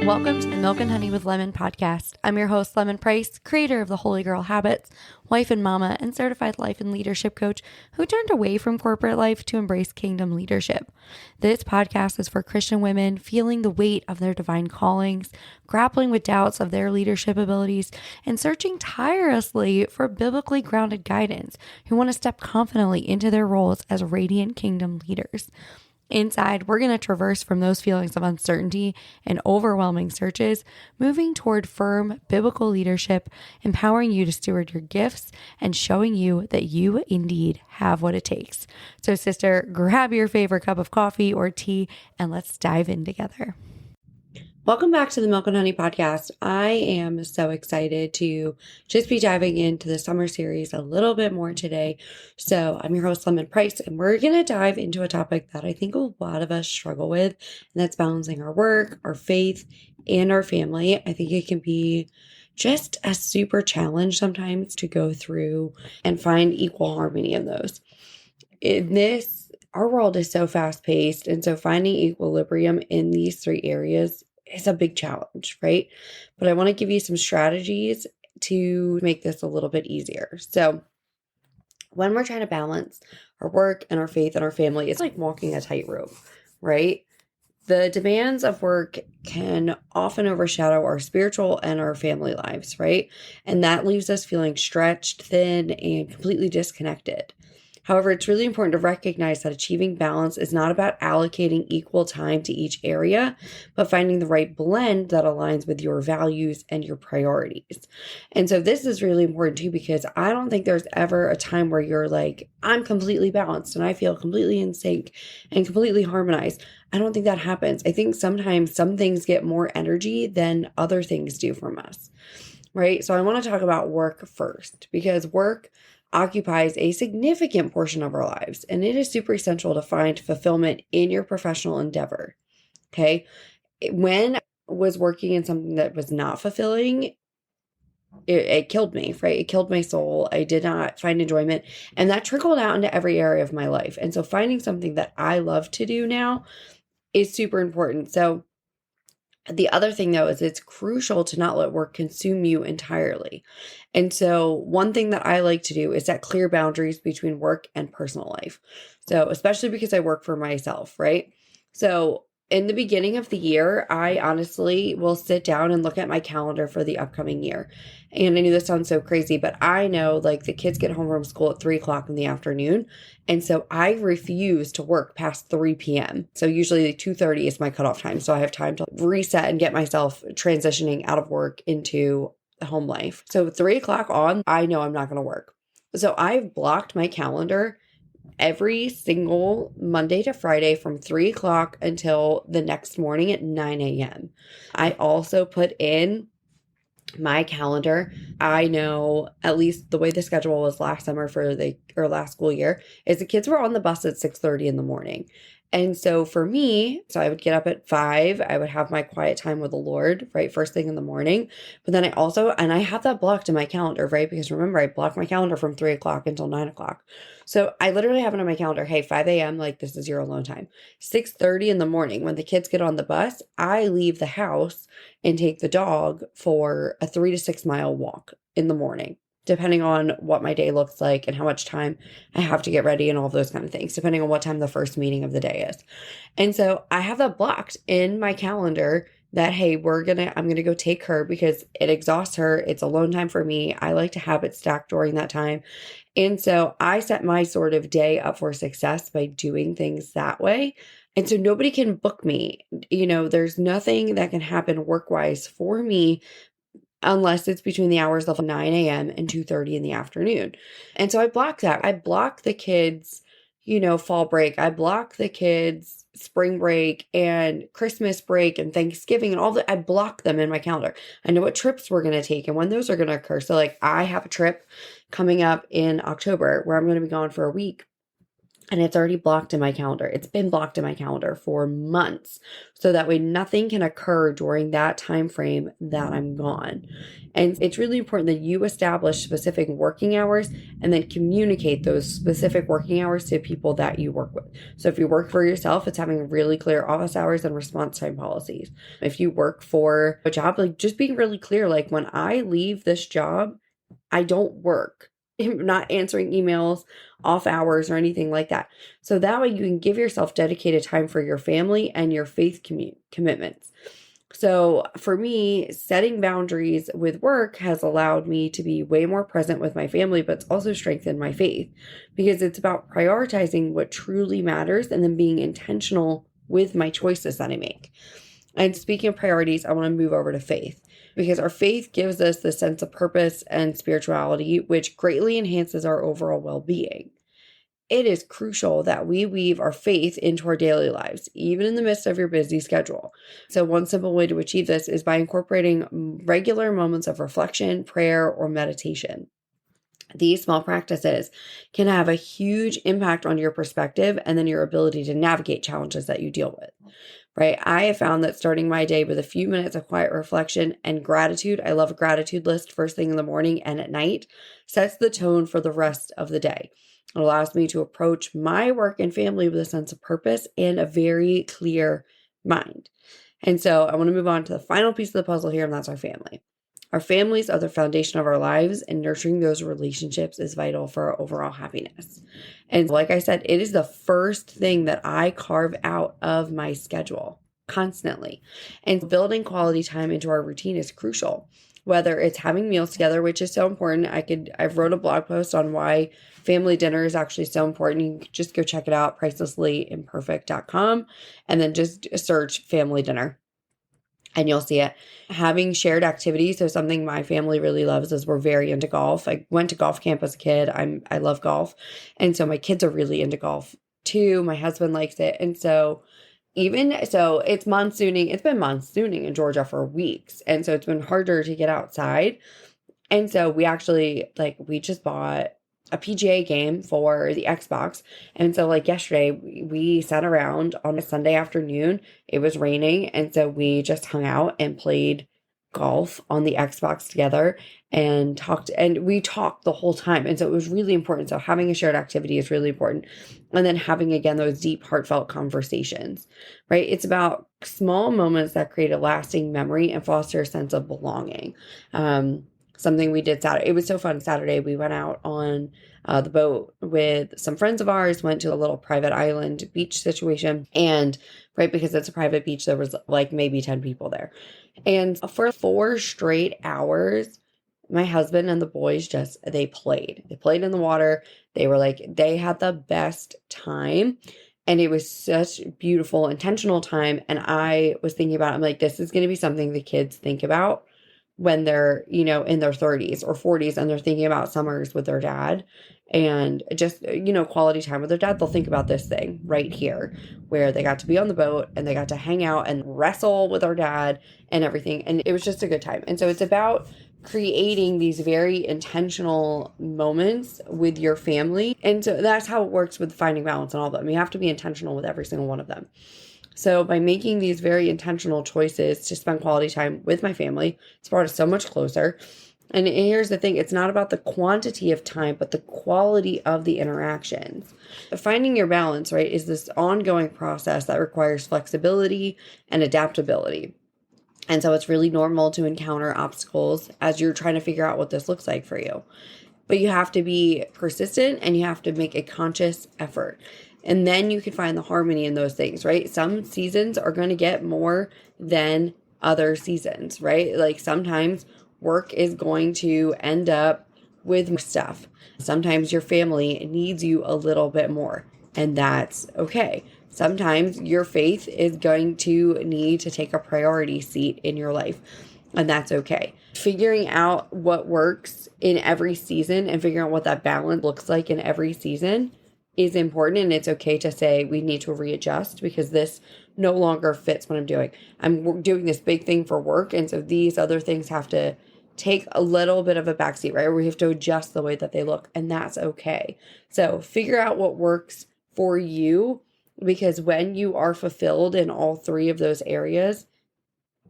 Welcome to the Milk and Honey with Lemon podcast. I'm your host, Lemon Price, creator of the Holy Girl Habits, wife and mama, and certified life and leadership coach who turned away from corporate life to embrace kingdom leadership. This podcast is for Christian women feeling the weight of their divine callings, grappling with doubts of their leadership abilities, and searching tirelessly for biblically grounded guidance who want to step confidently into their roles as radiant kingdom leaders. Inside, we're going to traverse from those feelings of uncertainty and overwhelming searches, moving toward firm biblical leadership, empowering you to steward your gifts, and showing you that you indeed have what it takes. So, sister, grab your favorite cup of coffee or tea, and let's dive in together. Welcome back to the Milk and Honey podcast. I am so excited to just be diving into the summer series a little bit more today. So I'm your host, Lemon Price, and we're going to dive into a topic that I think a lot of us struggle with, and that's balancing our work, our faith, and our family. I think it can be just a super challenge sometimes to go through and find equal harmony in those. Our world is so fast paced, and so finding equilibrium in these three areas is a big challenge, right? But I want to give you some strategies to make this a little bit easier. So when we're trying to balance our work and our faith and our family, it's like walking a tightrope, right? The demands of work can often overshadow our spiritual and our family lives, right? And that leaves us feeling stretched, thin, and completely disconnected. However, it's really important to recognize that achieving balance is not about allocating equal time to each area, but finding the right blend that aligns with your values and your priorities. And so this is really important too, because I don't think there's ever a time where you're like, I'm completely balanced and I feel completely in sync and completely harmonized. I don't think that happens. I think sometimes some things get more energy than other things do from us, right? So I want to talk about work first, because work occupies a significant portion of our lives, and it is super essential to find fulfillment in your professional endeavor. Okay. When I was working in something that was not fulfilling, it killed me, right? It killed my soul. I did not find enjoyment, and that trickled out into every area of my life. And so finding something that I love to do now is super important. So the other thing, though, is it's crucial to not let work consume you entirely. And so one thing that I like to do is set clear boundaries between work and personal life. So especially because I work for myself, right? So in the beginning of the year, I honestly will sit down and look at my calendar for the upcoming year. And I know this sounds so crazy, but I know like the kids get home from school at 3 o'clock in the afternoon. And so I refuse to work past 3 p.m. So usually 2:30 is my cutoff time. So I have time to reset and get myself transitioning out of work into home life. So 3 o'clock on, I know I'm not going to work. So I've blocked my calendar every single Monday to Friday from 3 o'clock until the next morning at 9 a.m. I also put in my calendar. I know at least the way the schedule was last summer last school year is the kids were on the bus at 6:30 in the morning. And so for me, I would get up at 5, I would have my quiet time with the Lord, right? First thing in the morning. But then I have that blocked in my calendar, right? Because remember, I blocked my calendar from 3 o'clock until 9 o'clock. So I literally have it on my calendar. Hey, 5 a.m., like this is your alone time. 6:30 in the morning, when the kids get on the bus, I leave the house and take the dog for a 3 to 6 mile walk in the morning, depending on what my day looks like and how much time I have to get ready and all of those kind of things, depending on what time the first meeting of the day is. And so I have that blocked in my calendar that, hey, I'm going to go take her because it exhausts her. It's alone time for me. I like to have it stacked during that time. And so I set my sort of day up for success by doing things that way. And so nobody can book me. There's nothing that can happen work-wise for me unless it's between the hours of 9 a.m. and 2:30 in the afternoon. And so I block that. I block the kids, fall break. I block the kids spring break and Christmas break and Thanksgiving and all that. I block them in my calendar. I know what trips we're going to take and when those are going to occur. So like I have a trip coming up in October where I'm going to be gone for a week. And it's already blocked in my calendar. It's been blocked in my calendar for months. So that way nothing can occur during that time frame that I'm gone. And it's really important that you establish specific working hours and then communicate those specific working hours to people that you work with. So if you work for yourself, it's having really clear office hours and response time policies. If you work for a job, like just being really clear, like when I leave this job, I don't work. I'm not answering emails, off hours, or anything like that. So that way you can give yourself dedicated time for your family and your faith commitments. So for me, setting boundaries with work has allowed me to be way more present with my family, but it's also strengthened my faith because it's about prioritizing what truly matters and then being intentional with my choices that I make. And speaking of priorities, I want to move over to faith because our faith gives us the sense of purpose and spirituality, which greatly enhances our overall well-being. It is crucial that we weave our faith into our daily lives, even in the midst of your busy schedule. So one simple way to achieve this is by incorporating regular moments of reflection, prayer, or meditation. These small practices can have a huge impact on your perspective and then your ability to navigate challenges that you deal with. Right? I have found that starting my day with a few minutes of quiet reflection and gratitude, I love a gratitude list first thing in the morning and at night, sets the tone for the rest of the day. It allows me to approach my work and family with a sense of purpose and a very clear mind. And so I want to move on to the final piece of the puzzle here, and that's our family. Our families are the foundation of our lives, and nurturing those relationships is vital for our overall happiness. And like I said, it is the first thing that I carve out of my schedule constantly. And building quality time into our routine is crucial, whether it's having meals together, which is so important. I've wrote a blog post on why family dinner is actually so important. You can just go check it out, pricelesslyimperfect.com, and then just search family dinner. And you'll see it. Having shared activities. So something my family really loves is we're very into golf. I went to golf camp as a kid. I love golf. And so my kids are really into golf too. My husband likes it. And so it's monsooning. It's been monsooning in Georgia for weeks. And so it's been harder to get outside. And so we just bought a PGA game for the Xbox. And so yesterday we sat around on a Sunday afternoon. It was raining. And so we just hung out and played golf on the Xbox together and we talked the whole time. And so it was really important. So having a shared activity is really important. And then having, again, those deep, heartfelt conversations, right? It's about small moments that create a lasting memory and foster a sense of belonging. Something we did Saturday. It was so fun. Saturday, we went out on the boat with some friends of ours, went to a little private island beach situation. And right, because it's a private beach, there was maybe 10 people there. And for 4 straight hours, my husband and the boys they played. They played in the water. They had the best time. And it was such beautiful, intentional time. And I was thinking about it. I'm like, this is going to be something the kids think about when they're, in their 30s or 40s and they're thinking about summers with their dad and just, quality time with their dad. They'll think about this thing right here where they got to be on the boat and they got to hang out and wrestle with our dad and everything. And it was just a good time. And so it's about creating these very intentional moments with your family. And so that's how it works with finding balance and all of them. You have to be intentional with every single one of them. So by making these very intentional choices to spend quality time with my family, it's brought us so much closer. And here's the thing, it's not about the quantity of time, but the quality of the interactions. Finding your balance, right, is this ongoing process that requires flexibility and adaptability. And so it's really normal to encounter obstacles as you're trying to figure out what this looks like for you. But you have to be persistent and you have to make a conscious effort. And then you can find the harmony in those things, right? Some seasons are going to get more than other seasons, right? Sometimes work is going to end up with more stuff. Sometimes your family needs you a little bit more, and that's okay. Sometimes your faith is going to need to take a priority seat in your life, and that's okay. Figuring out what works in every season and figuring out what that balance looks like in every season is important. And it's okay to say we need to readjust because this no longer fits what I'm doing. I'm doing this big thing for work. And so these other things have to take a little bit of a backseat, right? We have to adjust the way that they look, and that's okay. So figure out what works for you, because when you are fulfilled in all three of those areas,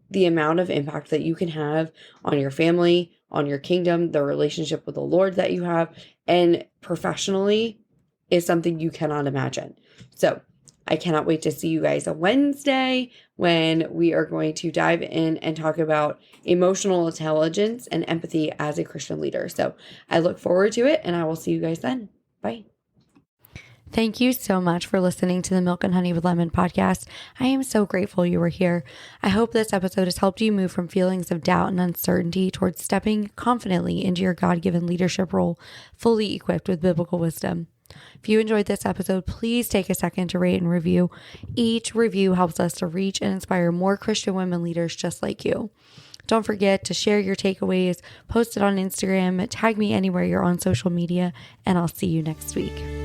the amount of impact that you can have on your family, on your kingdom, the relationship with the Lord that you have, and professionally is something you cannot imagine. So I cannot wait to see you guys on Wednesday when we are going to dive in and talk about emotional intelligence and empathy as a Christian leader. So I look forward to it, and I will see you guys then. Bye. Thank you so much for listening to the Milk and Honey with Lemon podcast. I am so grateful you were here. I hope this episode has helped you move from feelings of doubt and uncertainty towards stepping confidently into your God-given leadership role, fully equipped with biblical wisdom. If you enjoyed this episode, please take a second to rate and review. Each review helps us to reach and inspire more Christian women leaders just like you. Don't forget to share your takeaways, post it on Instagram, tag me anywhere you're on social media, and I'll see you next week.